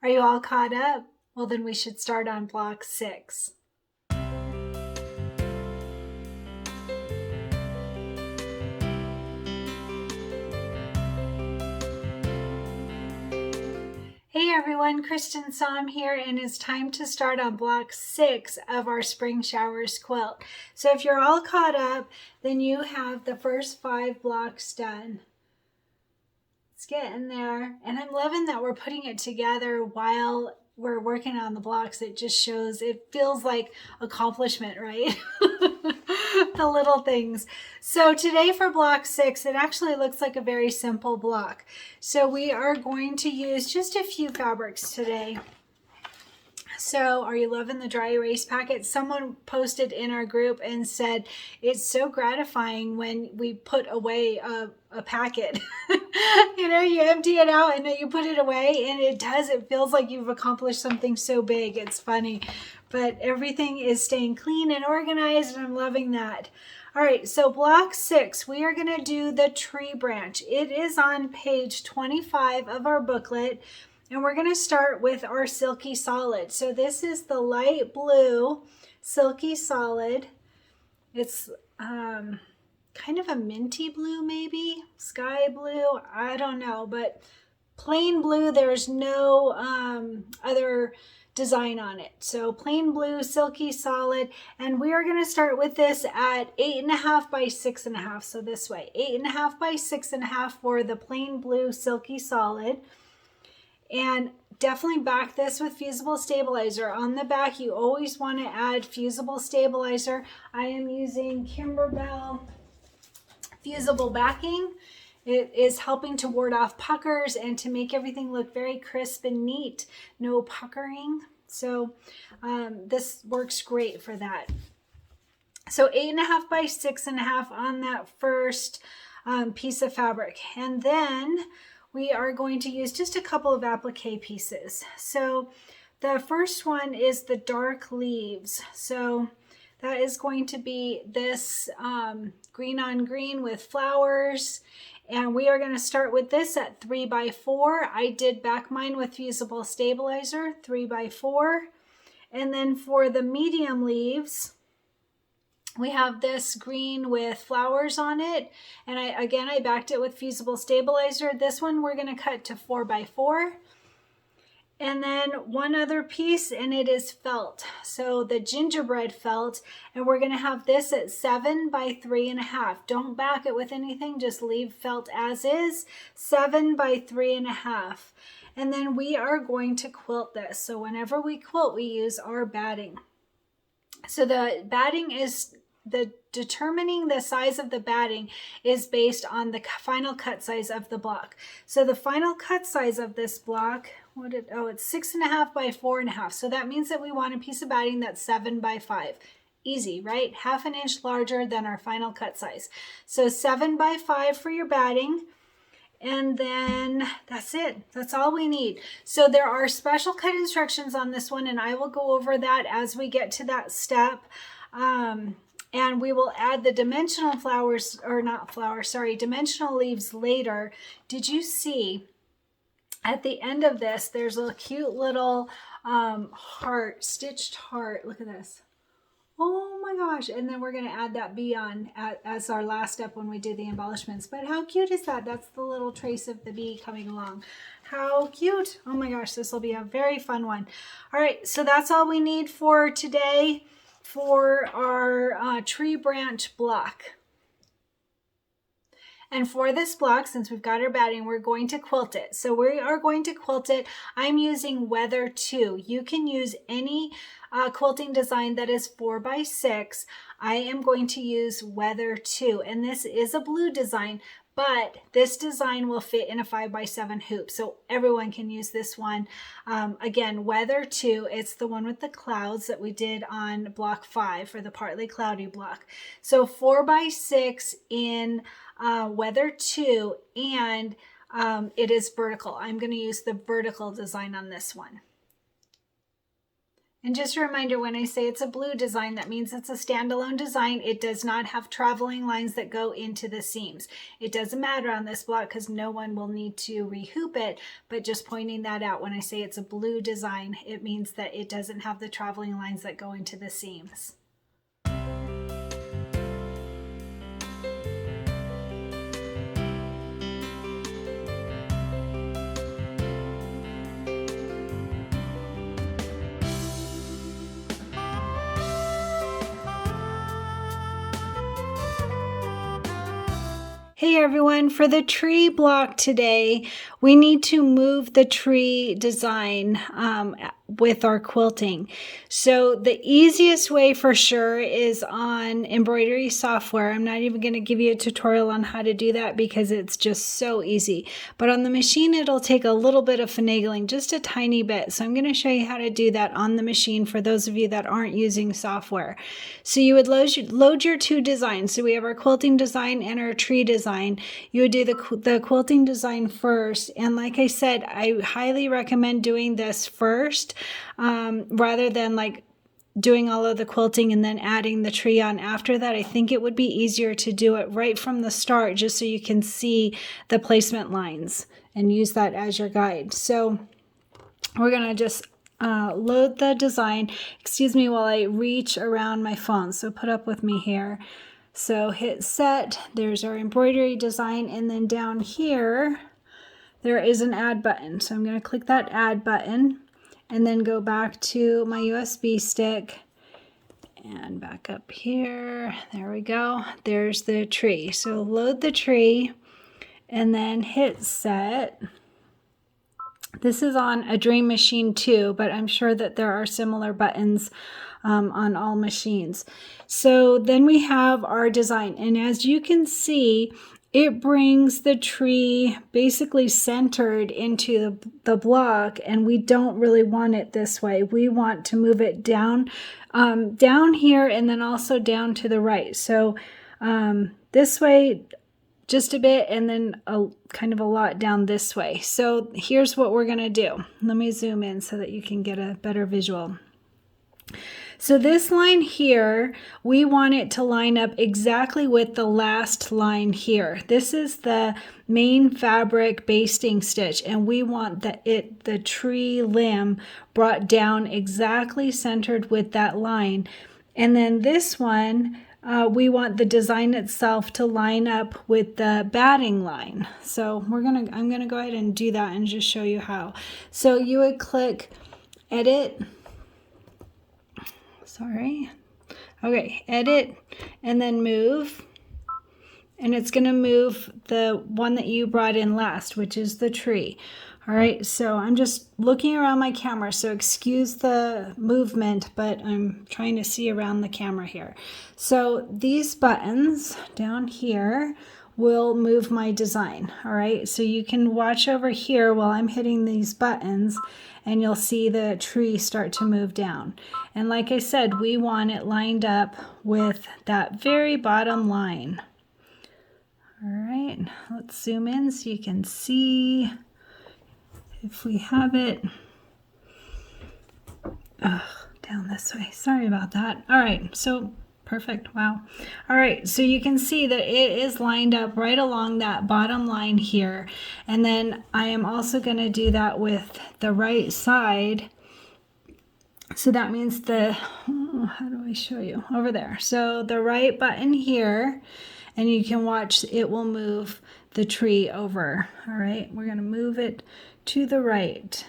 Are you all caught up? Well, then we should start on block 6. Hey everyone, Cristin Som here, and it's time to start on block 6 of our Spring Showers quilt. So if you're all caught up, then you have the first 5 blocks done. Let's get in there. And I'm loving that we're putting it together while we're working on the blocks. It just shows, it feels like accomplishment, right? The little things. So today for block 6, it actually looks like a very simple block. So we are going to use just a few fabrics today. So are you loving the dry erase packet? Someone posted in our group and said it's so gratifying when we put away a packet. You know, you empty it out and then you put it away, and it feels like you've accomplished something so big. It's funny, but everything is staying clean and organized, and I'm loving that. All right, so block 6, we are going to do the tree branch. It is on page 25 of our booklet. And we're going to start with our Silky Solid. So this is the light blue Silky Solid. It's kind of a minty blue, maybe sky blue. I don't know, but plain blue. There's no other design on it. So plain blue Silky Solid. And we are going to start with this at 8.5 by 6.5. So this way, 8.5 by 6.5 for the plain blue Silky Solid. And definitely back this with fusible stabilizer. On the back, you always want to add fusible stabilizer. I am using Kimberbell fusible backing. It is helping to ward off puckers and to make everything look very crisp and neat. No puckering. So this works great for that. So 8.5 by 6.5 on that first piece of fabric. And then we are going to use just a couple of applique pieces. So the first one is the dark leaves. So that is going to be this green on green with flowers. And we are going to start with this at 3 by 4. I did back mine with fusible stabilizer, 3 by 4. And then for the medium leaves, we have this green with flowers on it. And I backed it with fusible stabilizer. This one we're going to cut to 4 by 4. And then one other piece, and it is felt. So the gingerbread felt, and we're going to have this at 7 by 3.5. Don't back it with anything, just leave felt as is, 7 by 3.5. And then we are going to quilt this. So whenever we quilt, we use our batting. So the batting is determining the size of the batting is based on the final cut size of the block. So the final cut size of this block, it's 6.5 by 4.5. So that means that we want a piece of batting that's 7 by 5. Easy, right? 1/2 inch larger than our final cut size. So 7 by 5 for your batting. And then that's it. That's all we need. So there are special cut instructions on this one, and I will go over that as we get to that step. And we will add the dimensional dimensional leaves later. Did you see at the end of this, there's a cute little heart, stitched heart. Look at this. Oh my gosh. And then we're going to add that bee on as our last step when we do the embellishments. But how cute is that? That's the little trace of the bee coming along. How cute. Oh my gosh, this will be a very fun one. All right, so that's all we need for today for our tree branch block. And for this block, since we've got our batting, we're going to quilt it. So we are going to quilt it. I'm using Weather 2. You can use any quilting design that is 4 by 6. I am going to use Weather 2. And this is a blue design, but this design will fit in a 5 by 7 hoop. So everyone can use this one. Again, Weather 2, it's the one with the clouds that we did on block 5 for the partly cloudy block. So 4 by 6 in Weather 2, and it is vertical. I'm going to use the vertical design on this one. And just a reminder, when I say it's a blue design, that means it's a standalone design. It does not have traveling lines that go into the seams. It doesn't matter on this block because no one will need to rehoop it, but just pointing that out, when I say it's a blue design, it means that it doesn't have the traveling lines that go into the seams. Hey everyone, for the tree block today, we need to move the tree design with our quilting. So the easiest way for sure is on embroidery software. I'm not even going to give you a tutorial on how to do that because it's just so easy. But on the machine, it'll take a little bit of finagling, just a tiny bit. So I'm going to show you how to do that on the machine for those of you that aren't using software. So you would load your two designs. So we have our quilting design and our tree design. You would do the quilting design first. And like I said, I highly recommend doing this first rather than like doing all of the quilting and then adding the tree on after that. I think it would be easier to do it right from the start just so you can see the placement lines and use that as your guide. So we're going to just load the design. Excuse me while I reach around my phone. So put up with me here. So hit set. There's our embroidery design. And then down here, there is an add button. So I'm going to click that add button and then go back to my USB stick and back up here. There we go. There's the tree. So load the tree and then hit set. This is on a Dream Machine too, but I'm sure that there are similar buttons on all machines. So then we have our design. And as you can see, it brings the tree basically centered into the block, and we don't really want it this way. We want to move it down here and then also down to the right. So this way just a bit and then kind of a lot down this way. So here's what we're going to do. Let me zoom in so that you can get a better visual. So this line here, we want it to line up exactly with the last line here. This is the main fabric basting stitch, and we want the tree limb brought down exactly centered with that line. And then this one, we want the design itself to line up with the batting line. So I'm gonna go ahead and do that and just show you how. So you would click edit. Okay, edit and then move. And it's going to move the one that you brought in last, which is the tree. All right, so I'm just looking around my camera, so excuse the movement, but I'm trying to see around the camera here. So these buttons down here will move my design. All right, so you can watch over here while I'm hitting these buttons, and you'll see the tree start to move down. And like I said, we want it lined up with that very bottom line. All right, let's zoom in so you can see if we have it. Down this way. Sorry about that. All right, so perfect. Wow. All right, so you can see that it is lined up right along that bottom line here. And then I am also going to do that with the right side. So that means how do I show you? Over there. So the right button here, and you can watch it will move the tree over. All right, we're going to move it to the right.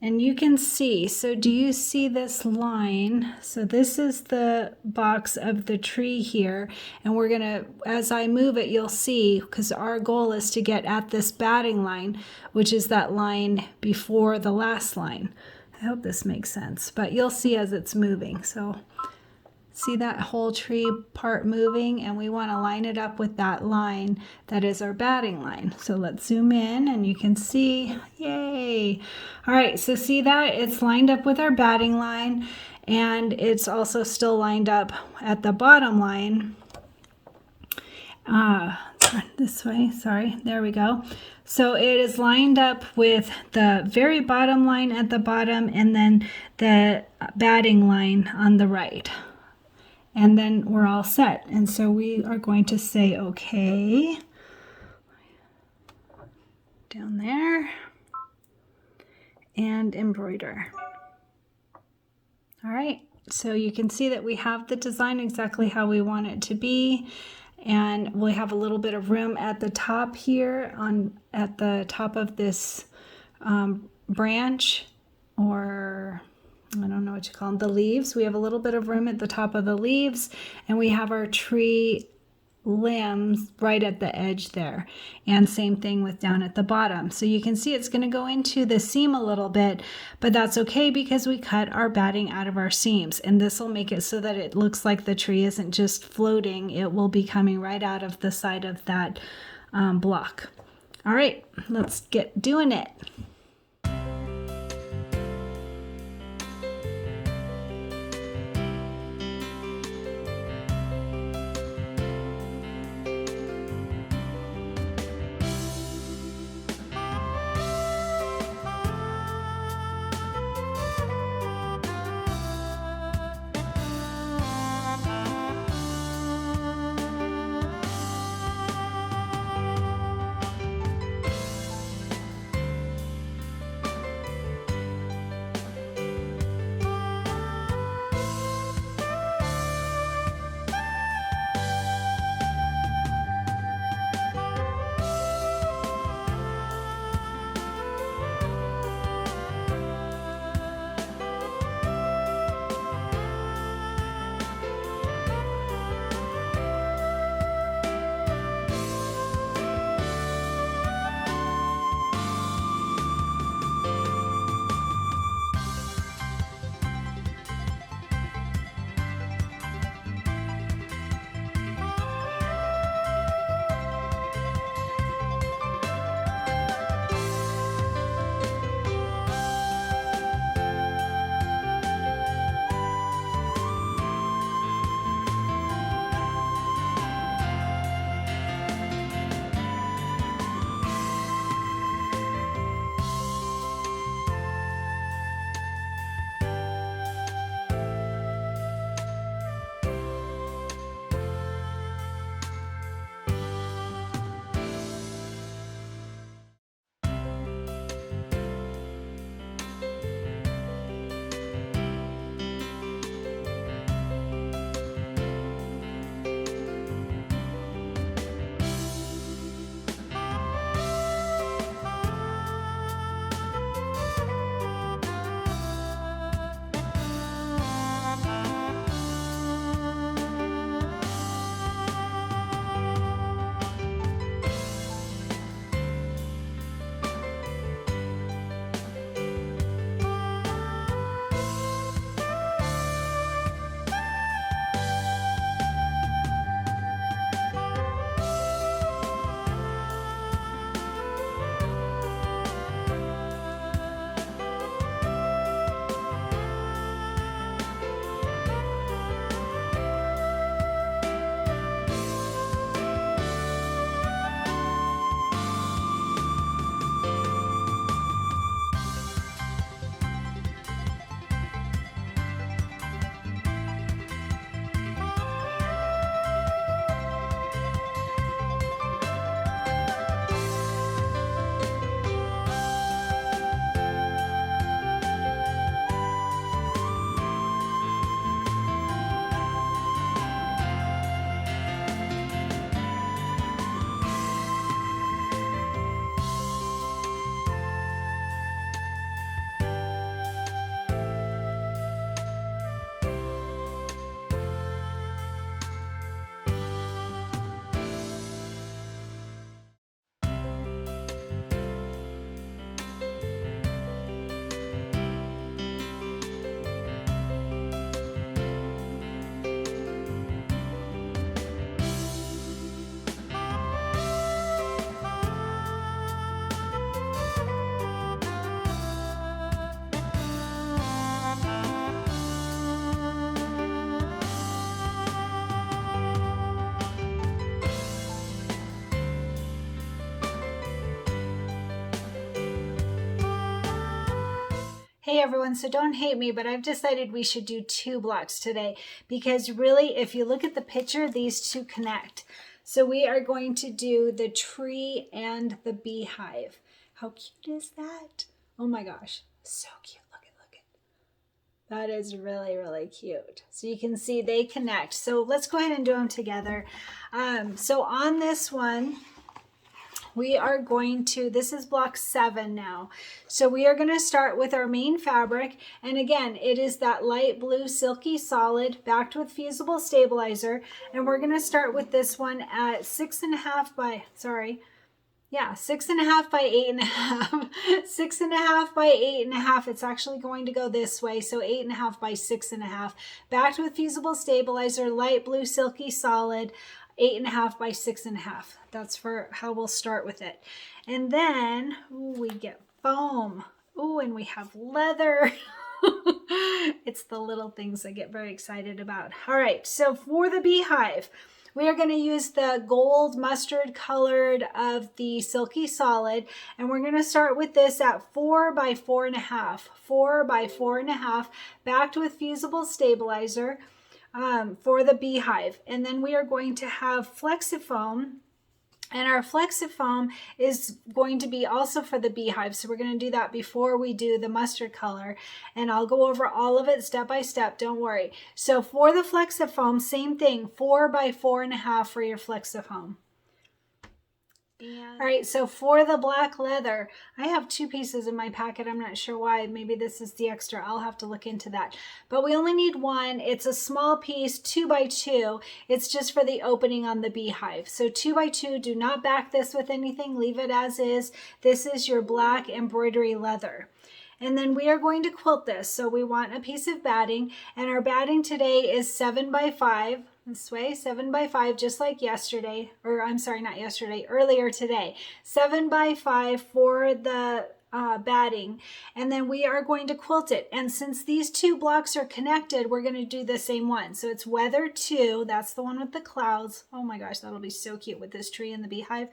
And you can see, so do you see this line? So this is the box of the tree here. And we're gonna, as I move it, you'll see, because our goal is to get at this batting line, which is that line before the last line. I hope this makes sense, but you'll see as it's moving. So see that whole tree part moving, and we want to line it up with that line that is our batting line. So let's zoom in and you can see, yay. All right, so see that it's lined up with our batting line, and it's also still lined up at the bottom line. this way, sorry, there we go. So it is lined up with the very bottom line at the bottom and then the batting line on the right. And then we're all set. And so we are going to say okay. Down there. And embroider. All right, so you can see that we have the design exactly how we want it to be. And we have a little bit of room at the top here at the top of this branch, or I don't know what you call them, the leaves. We have a little bit of room at the top of the leaves, and we have our tree limbs right at the edge there, and same thing with down at the bottom. So you can see it's going to go into the seam a little bit, but that's okay because we cut our batting out of our seams, and this will make it so that it looks like the tree isn't just floating. It will be coming right out of the side of that block. All right, let's get doing it. Hey everyone, so don't hate me, but I've decided we should do 2 blocks today because really, if you look at the picture, these two connect. So we are going to do the tree and the beehive. How cute is that? Oh my gosh, so cute. Look at. That is really, really cute. So you can see they connect. So let's go ahead and do them together. So on this one, we are going to, this is block 7 now. So we are going to start with our main fabric. And again, it is that light blue silky solid backed with fusible stabilizer. And we're going to start with this one at 6.5 by, 6.5 by 8.5. 6.5 by 8.5. It's actually going to go this way. So 8.5 by 6.5. Backed with fusible stabilizer, light blue silky solid. 8.5 by 6.5. That's for how we'll start with it. And then we get foam. Ooh, and we have leather. It's the little things I get very excited about. All right, so for the beehive, we are going to use the gold mustard colored of the silky solid, and we're going to start with this at 4 by 4.5. 4 by 4.5, backed with fusible stabilizer. For the beehive, and then we are going to have Flexifoam, and our Flexifoam is going to be also for the beehive, so we're going to do that before we do the mustard color, and I'll go over all of it step by step, don't worry. So for the Flexifoam, same thing, 4 by 4.5 for your Flexifoam. All right, so for the black leather, I have 2 pieces in my packet. I'm not sure why. Maybe this is the extra. I'll have to look into that. But we only need 1. It's a small piece, 2 by 2. It's just for the opening on the beehive. So 2 by 2, do not back this with anything. Leave it as is. This is your black embroidery leather. And then we are going to quilt this. So we want a piece of batting, and our batting today is 7 by 5. This way, 7 by 5, just like yesterday, or I'm sorry, not yesterday, earlier today. 7 by 5 for the batting, and then we are going to quilt it. And since these 2 blocks are connected, we're going to do the same one. So it's Weather 2, that's the one with the clouds. Oh my gosh, that'll be so cute with this tree and the beehive.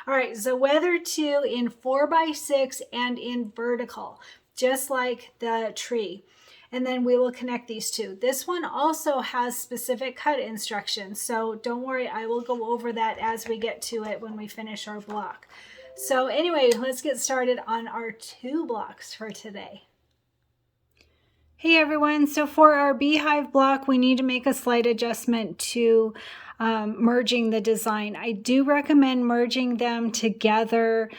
All right, so Weather 2 in 4 by 6 and in vertical, just like the tree. And then we will connect these 2. This one also has specific cut instructions, so don't worry, I will go over that as we get to it when we finish our block. So anyway, let's get started on our 2 blocks for today. Hey everyone, so for our beehive block, we need to make a slight adjustment to merging the design. I do recommend merging them together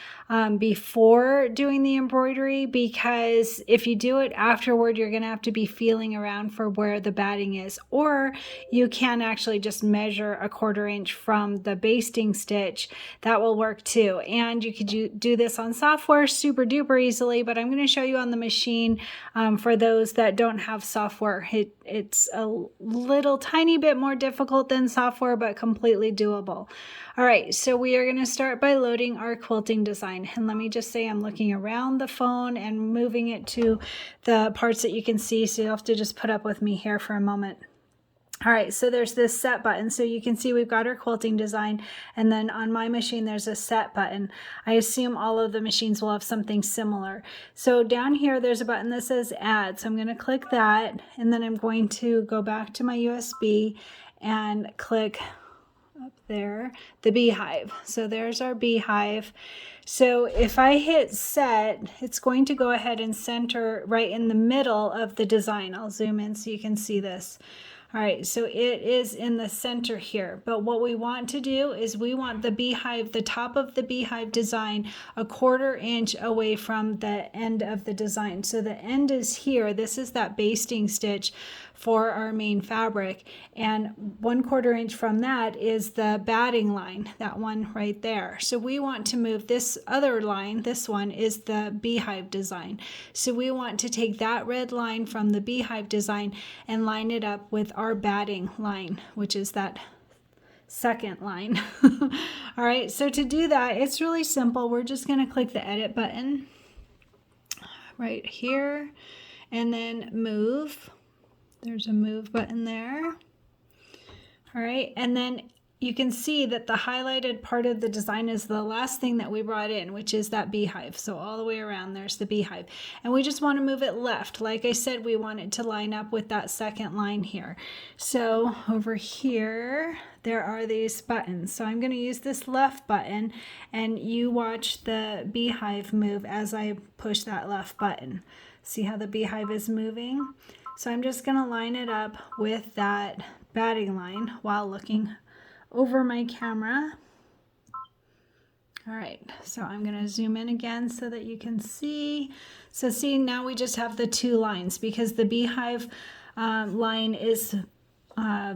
before doing the embroidery, because if you do it afterward, you're going to have to be feeling around for where the batting is, or you can actually just measure a 1/4 inch from the basting stitch. That will work too. And you could do this on software super duper easily, but I'm going to show you on the machine for those that don't have software. It's a little tiny bit more difficult than software, but completely doable. All right, so we are going to start by loading our quilting design. And let me just say I'm looking around the phone and moving it to the parts that you can see, so you'll have to just put up with me here for a moment. All right, so there's this set button. So you can see we've got our quilting design, and then on my machine there's a set button. I assume all of the machines will have something similar. So down here there's a button that says add. So I'm going to click that, and then I'm going to go back to my USB and click up there, the beehive. So there's our beehive. So if I hit set, it's going to go ahead and center right in the middle of the design. I'll zoom in so you can see this. All right, so it is in the center here, but what we want to do is we want the beehive, the top of the beehive design, a 1/4 inch away from the end of the design. So the end is here. This is that basting stitch for our main fabric, and 1/4 inch from that is the batting line, that one right there. So we want to move this other line. This one is the beehive design. So we want to take that red line from the beehive design and line it up with our batting line, which is that second line. All right, so to do that, it's really simple. We're just going to click the edit button right here and then move. There's a move button there. All right, and then you can see that the highlighted part of the design is the last thing that we brought in, which is that beehive. So all the way around there's the beehive. And we just want to move it left. Like I said, we want it to line up with that second line here. So over here, there are these buttons. So I'm going to use this left button, and you watch the beehive move as I push that left button. See how the beehive is moving? So I'm just going to line it up with that batting line while looking over my camera. All right, so I'm going to zoom in again so that you can see. So see, now we just have the two lines because the beehive line is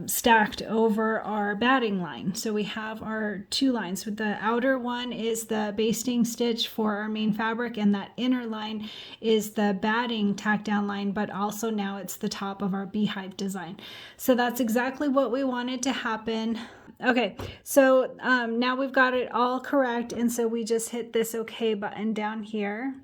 stacked over our batting line. So we have our two lines. The outer one is the basting stitch for our main fabric, and that inner line is the batting tack down line, but also now it's the top of our beehive design. So that's exactly what we wanted to happen. Okay, so now we've got it all correct, and so we just hit this OK button down here.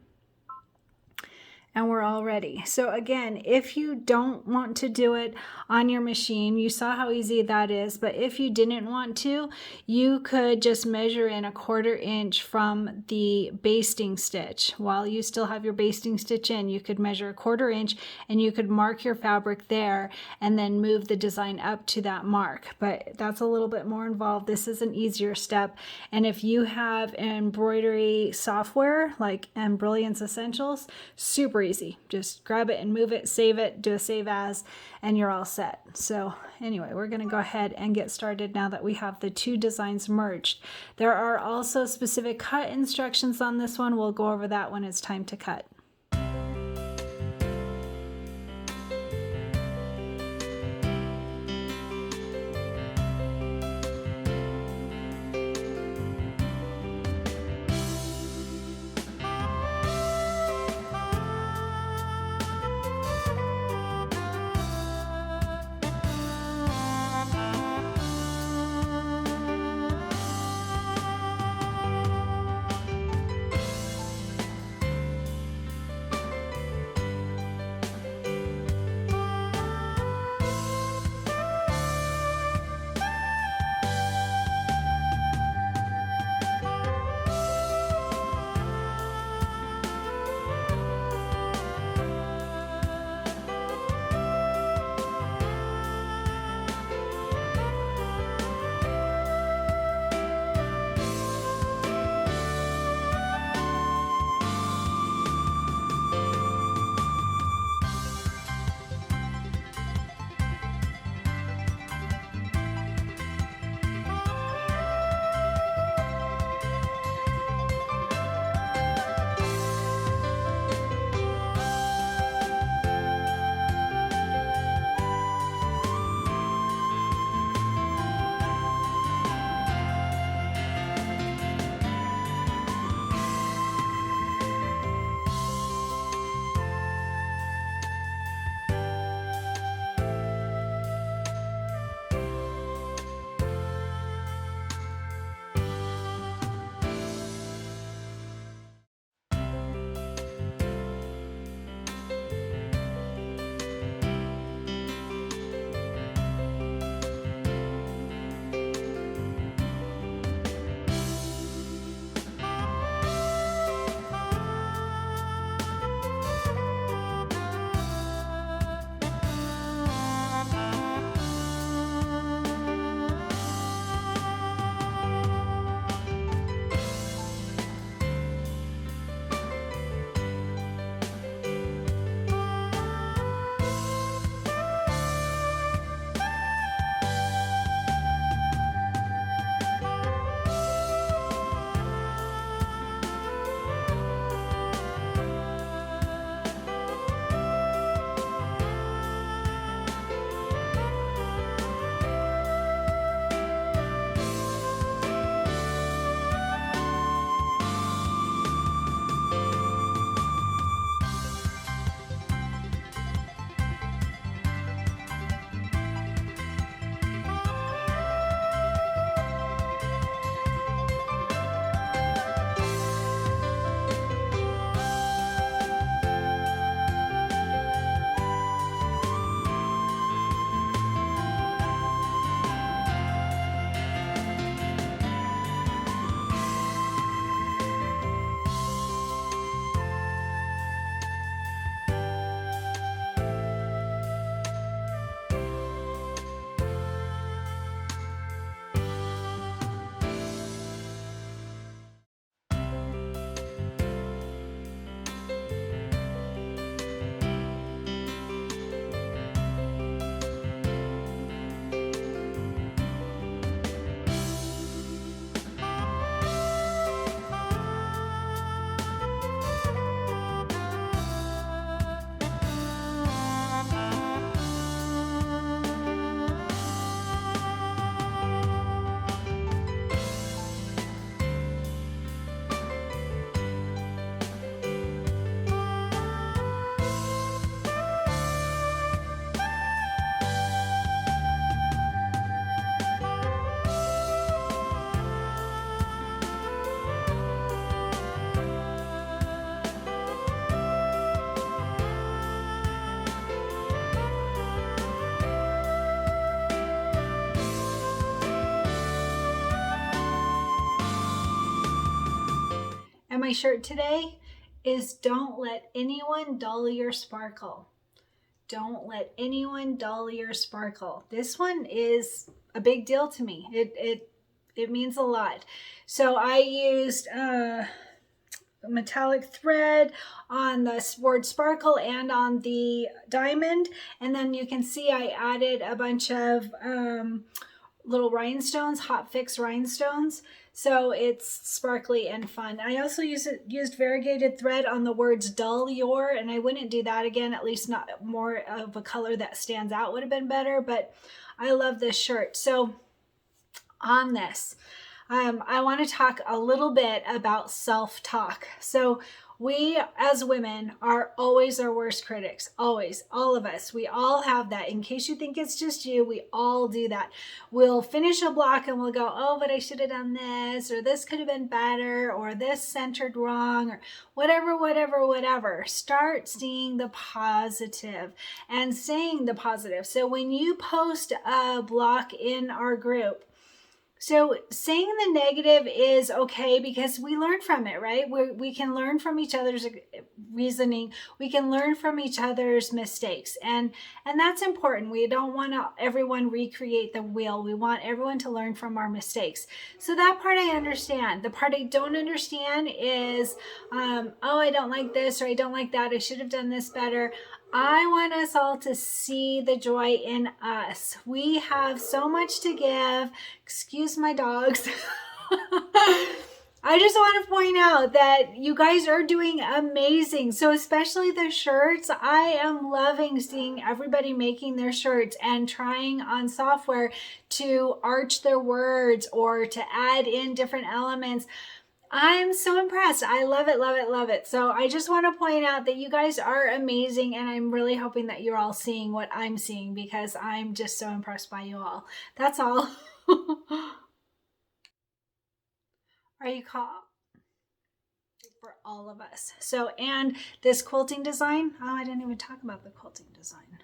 And we're all ready. So again, if you don't want to do it on your machine, you saw how easy that is, but if you didn't want to, you could just measure in 1/4 inch from the basting stitch. While you still have your basting stitch in, you could measure 1/4 inch and you could mark your fabric there and then move the design up to that mark. But that's a little bit more involved. This is an easier step. And if you have embroidery software like Brilliance Essentials, super easy. Just grab it and move it, save it, do a save as, and you're all set. So anyway, we're going to go ahead and get started now that we have the two designs merged. There are also specific cut instructions on this one. We'll go over that when it's time to cut. And my shirt today is don't let anyone dull your sparkle. Don't let anyone dull your sparkle. This one is a big deal to me. It means a lot. So I used metallic thread on the word sparkle and on the diamond, and then you can see I added a bunch of little rhinestones, hot fix rhinestones, so it's sparkly and fun. I also used variegated thread on the words dull your, and I wouldn't do that again, at least not more of a color that stands out would have been better, but I love this shirt. So on this, I want to talk a little bit about self-talk. So we as women are always our worst critics, always, all of us. We all have that. In case you think it's just you, we all do that. We'll finish a block and we'll go, oh, but I should have done this, or this could have been better, or this centered wrong, or whatever. Start seeing the positive and saying the positive. So when you post a block in our group, so saying the negative is okay because we learn from it, right? We can learn from each other's reasoning. We can learn from each other's mistakes. And that's important. We don't want everyone recreate the wheel. We want everyone to learn from our mistakes. So that part I understand. The part I don't understand is, oh, I don't like this, or I don't like that. I should have done this better. I want us all to see the joy in us. We have so much to give. Excuse my dogs. I just want to point out that you guys are doing amazing. So especially the shirts, I am loving seeing everybody making their shirts and trying on software to arch their words or to add in different elements. I'm so impressed. I love it. So I just want to point out that you guys are amazing, and I'm really hoping that you're all seeing what I'm seeing because I'm just so impressed by you all. That's all. Are you caught? For all of us. So, and this quilting design, oh, I didn't even talk about the quilting design.